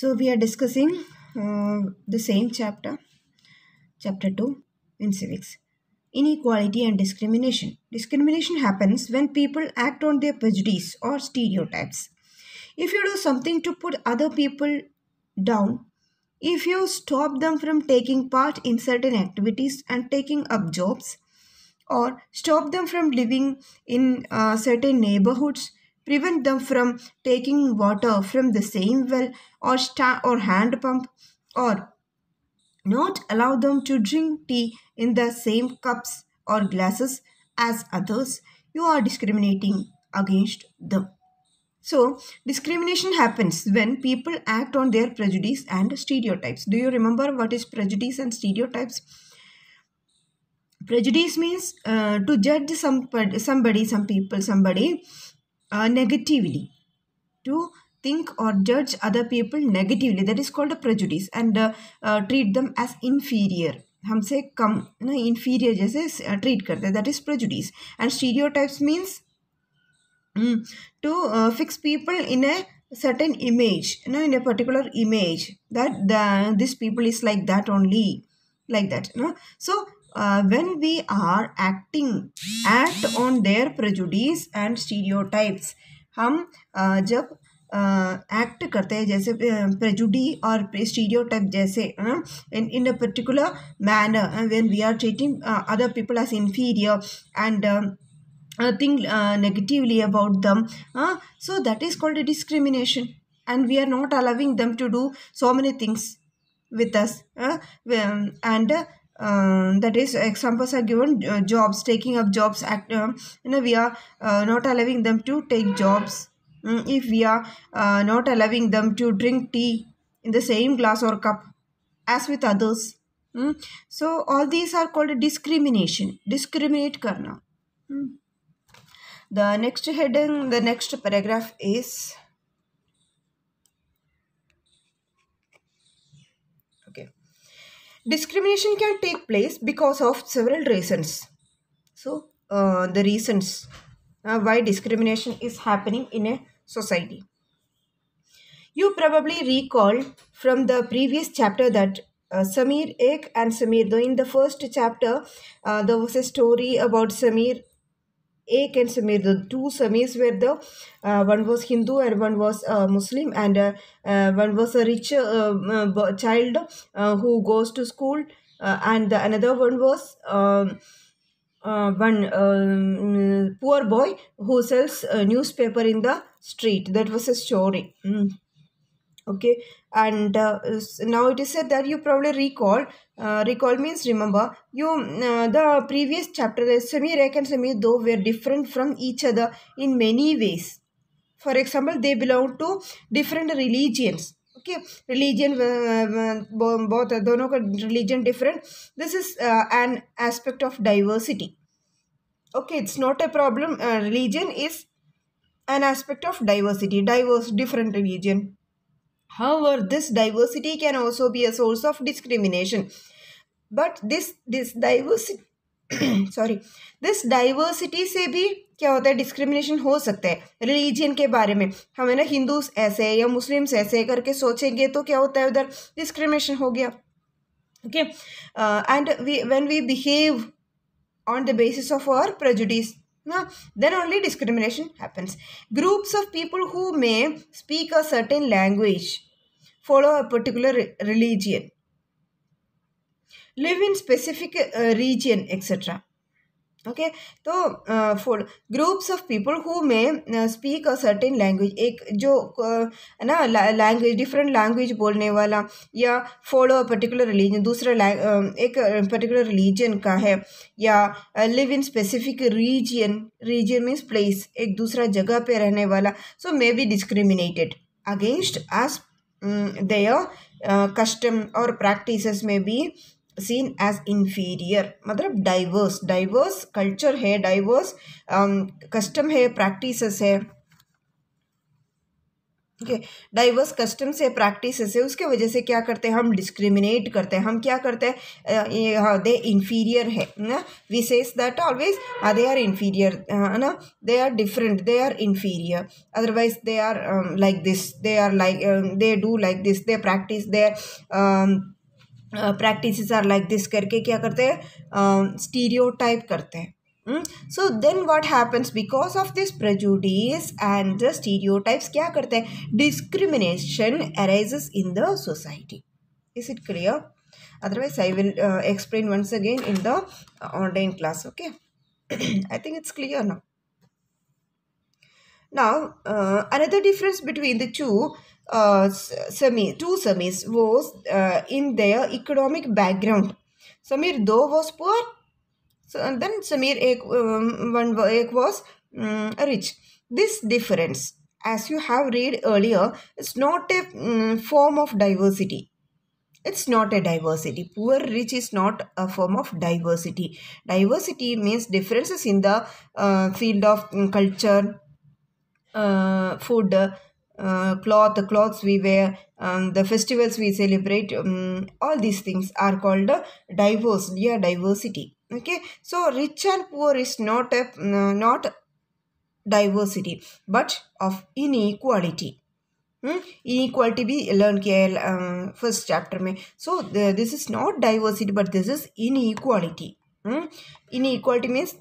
So we are discussing the same chapter 2 in civics. Inequality and discrimination. Discrimination happens when people act on their prejudice or stereotypes. If you do something to put other people down, if you stop them from taking part in certain activities and taking up jobs, or stop them from living in certain neighborhoods, prevent them from taking water from the same well or hand pump, or not allow them to drink tea in the same cups or glasses as others, you are discriminating against them. So, discrimination happens when people act on their prejudice and stereotypes. Do you remember what is prejudice and stereotypes? Prejudice means to judge somebody negatively, to think or judge other people negatively. That is called a prejudice, and treat them as inferior. हमसे कम ना inferior जैसे treat करते हैं. That is prejudice. And stereotypes means to fix people in a certain image, in a particular image, that this people is like that only, like that. So when we are act on their prejudice and stereotypes, हम जब act करते हैं जैसे प्रेजुडी और stereotype जैसे in a particular manner, when we are treating other people as inferior and think negatively about them, so that is called a discrimination, and we are not allowing them to do so many things with us, and that is examples are given. Jobs, taking up jobs, we are not allowing them to take jobs. If we are not allowing them to drink tea in the same glass or cup as with others, so all these are called discrimination. Discriminate karna. The next heading, the next paragraph is okay. Discrimination can take place because of several reasons. So the reasons why discrimination is happening in a society. You probably recall from the previous chapter that Samir Ek and Samir, though in the first chapter there was a story about Samir Ek and Samir. The two Samirs were one was Hindu and one was Muslim, and one was a rich child who goes to school, and another one was one poor boy who sells a newspaper in the street. That was a story. Okay, and now it is said that you probably recall. Recall means remember. The previous chapter, Samir Ek and Samir though were different from each other in many ways. For example, they belong to different religions. Okay, religion, both दोनों का religion different. This is an aspect of diversity. Okay, it's not a problem. Religion is an aspect of diversity. Diverse, different religion. However, this diversity can also be a source of discrimination. But this diversity sorry this diversity से भी क्या होता है, discrimination हो सकता है. Religion के बारे में हम है ना, हिंदूज ऐसे या मुस्लिम्स ऐसे करके सोचेंगे तो क्या होता है, उधर डिस्क्रिमिनेशन हो गया. Okay, and when we behave on the basis of our prejudice, then only discrimination happens. Groups of people who may speak a certain language, follow a particular religion, live in specific region, etc. Okay, so for groups of people who may speak a certain language, एक जो ना language, different language बोलने वाला, या follow a particular religion, दूसरा एक particular religion का है, या live in specific region, region means place, एक दूसरा जगह पे रहने वाला, so may be discriminated against as their custom or practices may be seen as inferior. मतलब डाइवर्स कल्चर है, डाइवर्स कस्टम है, प्रैक्टिसेस है. ओके, डाइवर्स कस्टम्स है, प्रैक्टिसेस है, उसके वजह से क्या करते हैं हम, डिस्क्रिमिनेट करते हैं, हम क्या करते हैं, दे इन्फीरियर है ना, we say that always they are inferior ना, they are different, they are inferior, otherwise they are like this, they are like, they do like this, they practice their practices are like this करके क्या करते हैं, stereotype करते हैं. So then what happens, because of this prejudice and the stereotypes क्या करते हैं, discrimination arises in the society. Is it clear? Otherwise I will explain once again in the online class. Okay. I think it's clear now. Now another difference between the two Samis was in their economic background. Samir though was poor, so, and then Samir ek was rich. This difference, as you have read earlier, is not a form of diversity. It's not a diversity. Poor, rich is not a form of diversity. Diversity means differences in the field of culture, food, clothes we wear, the festivals we celebrate, all these things are called diverse, yeah, diversity. Okay, so rich and poor is not a not diversity but of inequality. Inequality भी learn किया है first chapter में. So this is not diversity but this is inequality. Inequality means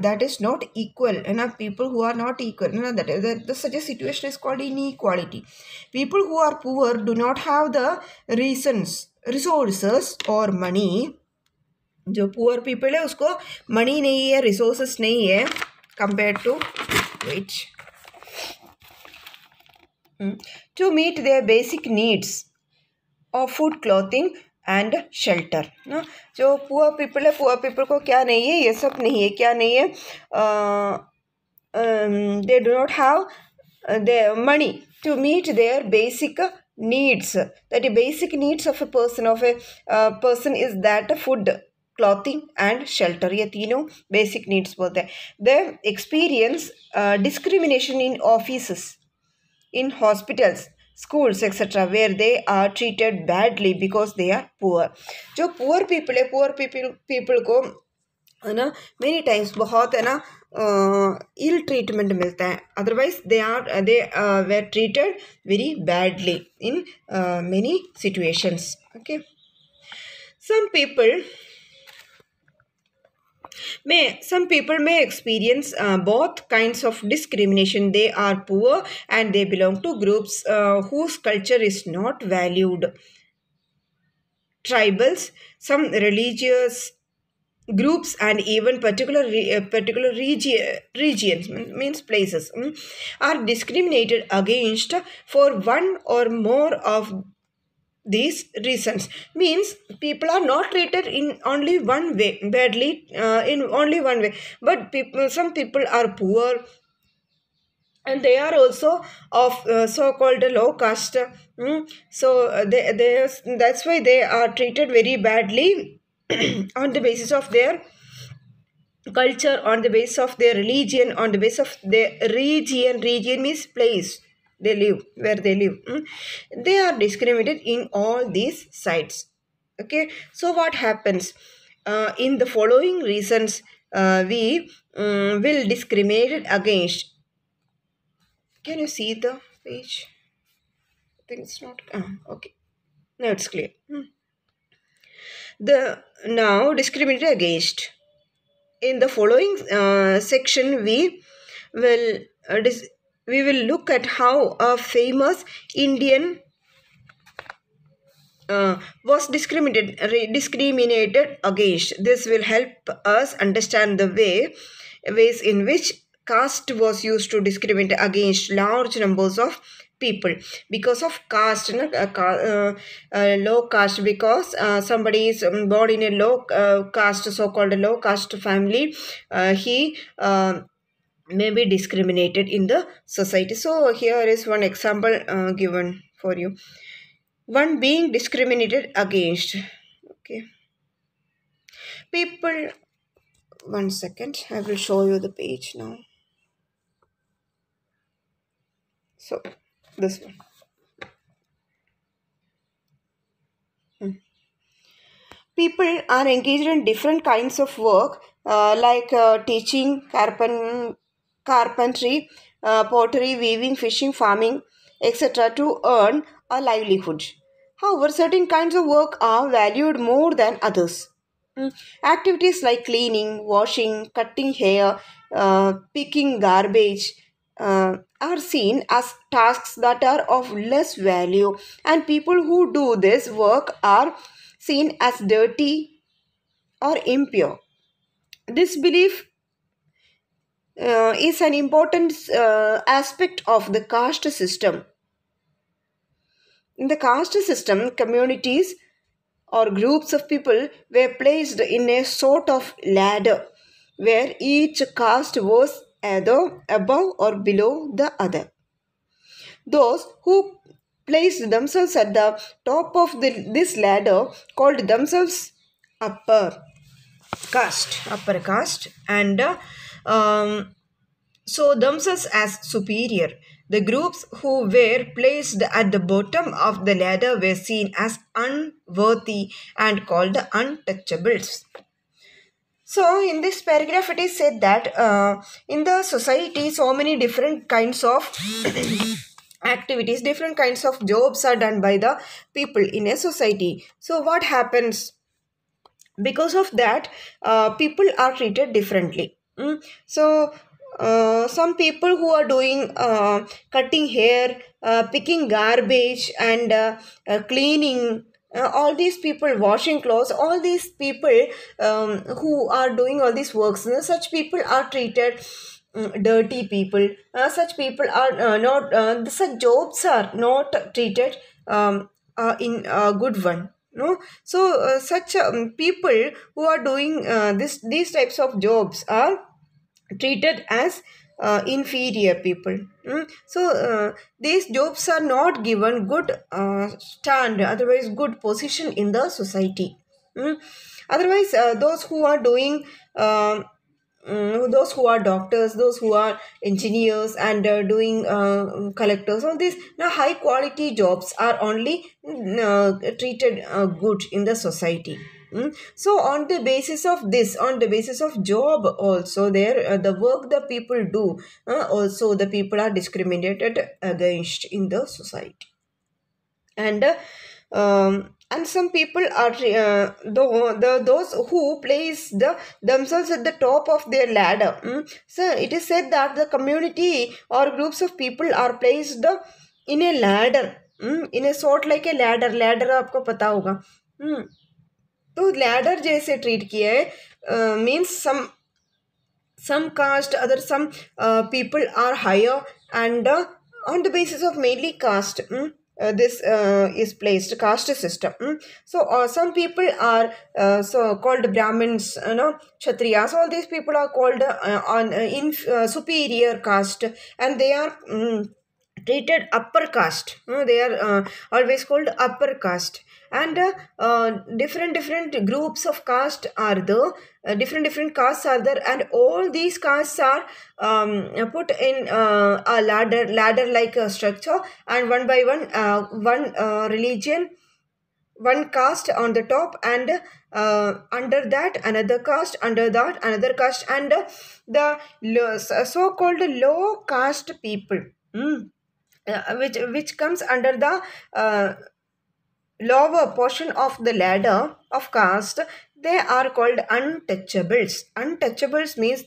that is not equal, people who are not equal, that such a situation is called inequality. People who are poor do not have the resources or money. जो poor people है उसको money नहीं है, resources नहीं है compared to rich, to meet their basic needs of food, clothing and shelter. जो poor people है, poor people को क्या नहीं है, ये सब नहीं है, क्या नहीं है, they do not have their money to meet their basic needs. That the basic needs of a person is that food, clothing and shelter. ये तीनों basic needs बोलते हैं. They experience discrimination in offices, in hospitals, schools etc. where they are treated badly because they are poor. जो poor people है, poor people को है ना many times बहुत है ना ill treatment मिलता है. Otherwise they were treated very badly in many situations. Okay, some people may experience both kinds of discrimination. They are poor and they belong to groups whose culture is not valued. Tribals, some religious groups and even particular regions means places are discriminated against for one or more of these reasons. Means people are not treated in only one way badly, in only one way, but some people are poor and they are also of so-called low caste. So that's why they are treated very badly on the basis of their culture, on the basis of their religion, on the basis of their region means place they live, where they live. They are discriminated in all these sites. Okay, so what happens, in the following reasons we will discriminate against. Can you see the page? I think it's not okay, now it's clear. The now discriminated against. In the following section we will look at how a famous Indian was discriminated against. This will help us understand the ways in which caste was used to discriminate against large numbers of people because of caste, low caste, because somebody is born in a low caste, so-called low caste family, he may be discriminated in the society. So here is one example given for you. One being discriminated against. Okay, people, one second, I will show you the page now. So This one. People are engaged in different kinds of work like teaching, carpentry, pottery, weaving, fishing, farming, etc. to earn a livelihood. However, certain kinds of work are valued more than others. Activities like cleaning, washing, cutting hair, picking garbage are seen as tasks that are of less value, and people who do this work are seen as dirty or impure. This belief is an important aspect of the caste system. In the caste system, communities or groups of people were placed in a sort of ladder where each caste was either above or below the other. Those who placed themselves at the top of this ladder called themselves upper upper caste, and so themselves as superior. The groups who were placed at the bottom of the ladder were seen as unworthy and called the untouchables. So, in this paragraph, it is said that in the society, so many different kinds of activities, different kinds of jobs are done by the people in a society. So, what happens? Because of that, people are treated differently. So some people who are doing cutting hair, picking garbage, and cleaning, all these people washing clothes, all these people who are doing all these works, such people are treated dirty people. Such people are not such jobs are not treated in a good one. No, so such people who are doing these types of jobs are treated as inferior people. So these jobs are not given good stand, otherwise good position in the society. Otherwise those who are doing those who are doctors, those who are engineers, and doing collectors, all these now high quality jobs are only treated good in the society. So on the basis of this, on the basis of job also, there the work the people do, also the people are discriminated against in the society. And some people are those who place themselves at the top of their ladder. So it is said that the community or groups of people are placed in a ladder, in a sort like a ladder आपको पता होगा. तो ladder जैसे treat किया है, means some caste, other some people are higher, and on the basis of mainly caste, this is placed caste system. So some people are so called Brahmins, Kshatriyas, all these people are called in superior caste, and they are treated upper caste. They are always called upper caste. And different groups of caste are there, different castes are there, and all these castes are put in a ladder like a structure, and one by one religion, one caste on the top, and under that another caste, under that another caste, and the so-called low caste people, which comes under the lower portion of the ladder of caste, they are called untouchables. Untouchables means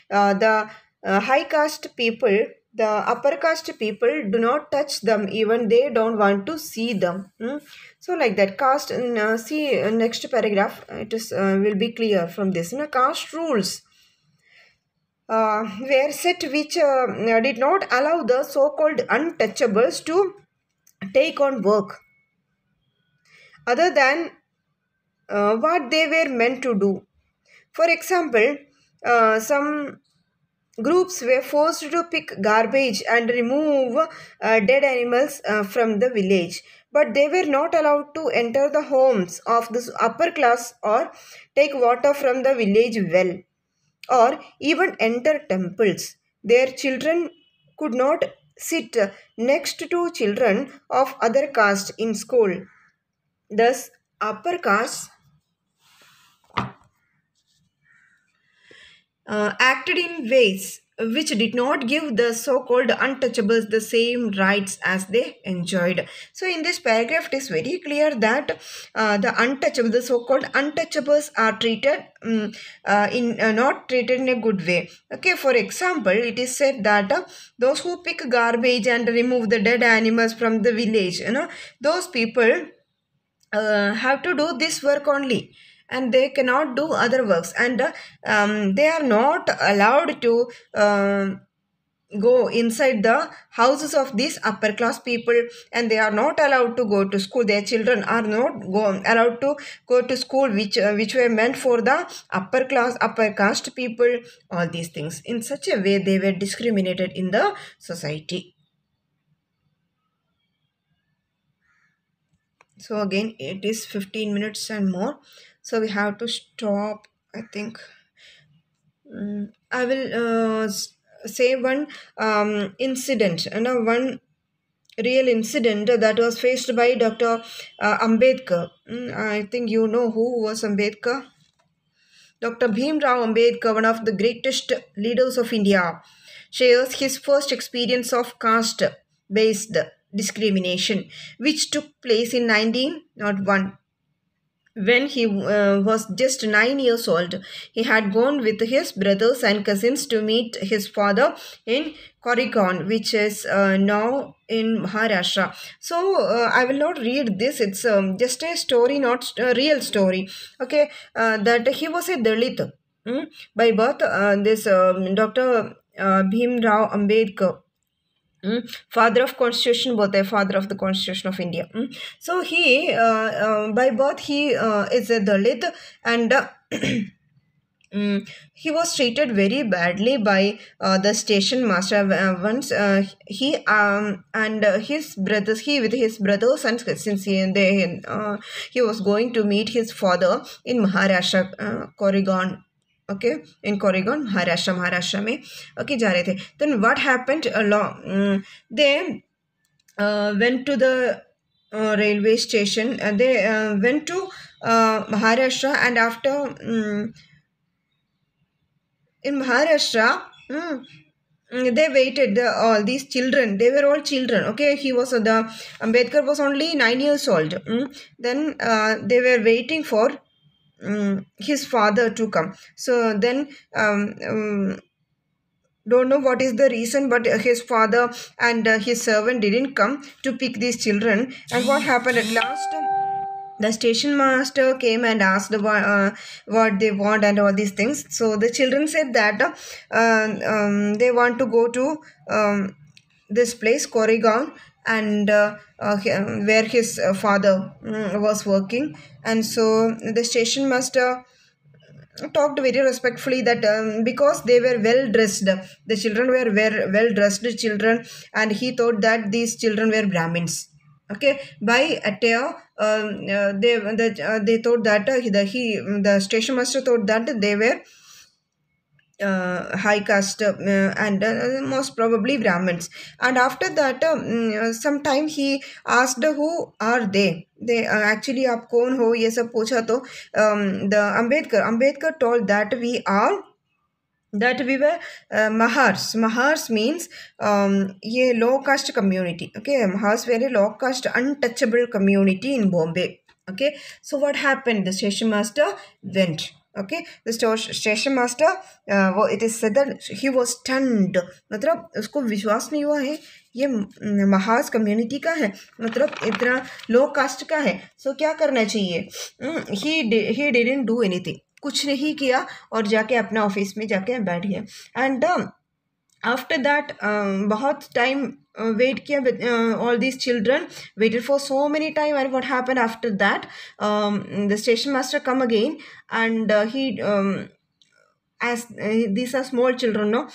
the high caste people, the upper caste people do not touch them, even they don't want to see them. So like that caste, see next paragraph, it is will be clear from this. Caste rules were set which did not allow the so-called untouchables to take on work other than what they were meant to do. For example, some groups were forced to pick garbage and remove dead animals from the village, but they were not allowed to enter the homes of the upper class or take water from the village well, or even enter temples. Their children could not sit next to children of other caste in school. Thus, upper caste acted in ways which did not give the so-called untouchables the same rights as they enjoyed. So in this paragraph, it is very clear that the untouchables, the so-called untouchables, are treated in not treated in a good way. Okay, for example, it is said that those who pick garbage and remove the dead animals from the village, those people have to do this work only, and they cannot do other works, and they are not allowed to go inside the houses of these upper class people, and they are not allowed to go to school. Their children are not allowed to go to school, which were meant for the upper caste people. All these things, in such a way they were discriminated in the society. So again, it is 15 minutes and more, so we have to stop, I think. I will say one incident, one real incident that was faced by Dr. Ambedkar. I think you know who was Ambedkar. Dr. Bhim Rao Ambedkar, one of the greatest leaders of India, shares his first experience of caste-based discrimination, which took place in 1901. When he was just 9 years old, he had gone with his brothers and cousins to meet his father in Koregaon, which is now in Maharashtra. So I will not read this. It's just a story, not a real story. Okay, that he was a Dalit by birth. This Dr. Bhim Rao Ambedkar. Father of Constitution, both a father of the Constitution of India. So he, by birth, he is a Dalit, and he was treated very badly by the station master. Once he and his brothers, he with his brothers and since he was going to meet his father in Maharashtra, Koregaon. Okay, in Koregaon, Maharashtra में okay जा रहे थे. Then what happened? They went to the railway station. They went to Maharashtra, and after in Maharashtra, they waited. All these children, they were all children. Okay, he was the Ambedkar was only 9 years old. Then they were waiting for his father to come. So then don't know what is the reason, but his father and his servant didn't come to pick these children. And what happened at last? The station master came and asked what they want and all these things. So the children said that they want to go to this place, Koregaon, and where his father was working. And so the station master talked very respectfully that because they were well dressed, the children were well dressed children, and he thought that these children were Brahmins. Okay, by attire, they thought that the station master thought that they were high caste and most probably Brahmins. And after that, sometime he asked who are they actually आप कौन हो ये सब पूछा तो the Ambedkar told that we were Mahars. Mahars means ये low caste community. Okay, Mahars were a low caste untouchable community in Bombay. Okay, so what happened? The station master went. Okay, the station master, it is said that he was stunned. मतलब उसको विश्वास नहीं हुआ है ये महास community का है, मतलब इतना लो कास्ट का है. सो क्या करना चाहिए? he didn't do anything. कुछ नहीं किया और जाके अपना ऑफिस में जाके बैठ गया. एंड आफ्टर दैट बहुत time wait kiya, all these children waited for so many time. And what happened after that? The station master come again, and he as these are small children, no,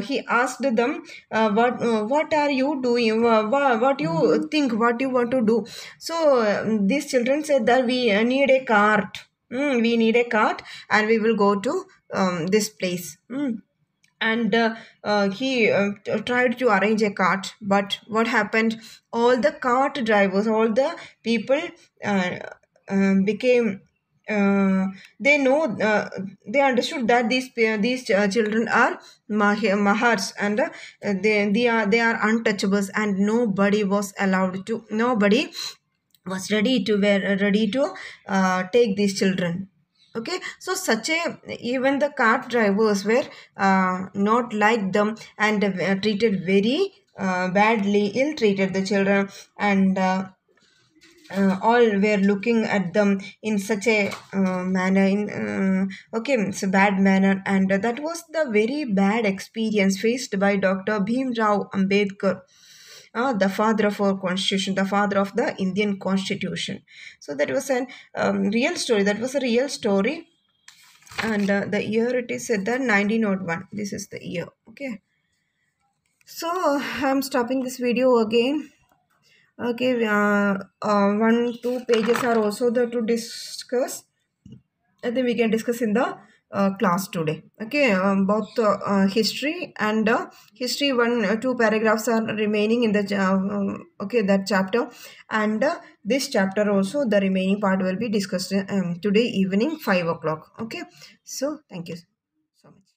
he asked them what are you doing, what you think, what you want to do. So these children said that we need a cart. We need a cart and we will go to this place. and he tried to arrange a cart, but what happened, all the cart drivers, all the people uh, became they know they understood that these children are mahars, and they are untouchables, and nobody was ready to take these children. Okay, so such a, even the cart drivers were not like them, and treated very badly, ill treated the children, and all were looking at them in such a manner, in okay, it's a bad manner, and that was the very bad experience faced by Dr. Bhim Rao Ambedkar, the father of our constitution, the father of the Indian constitution. So that was an real story, that was a real story. And the year it is said that 1901, this is the year. Okay, so I'm stopping this video again. Okay, one two pages are also there to discuss. I think we can discuss in the class today. Okay, both history and history, one two paragraphs are remaining in the okay, that chapter, and this chapter also, the remaining part will be discussed today evening 5 o'clock. Okay, so thank you so much.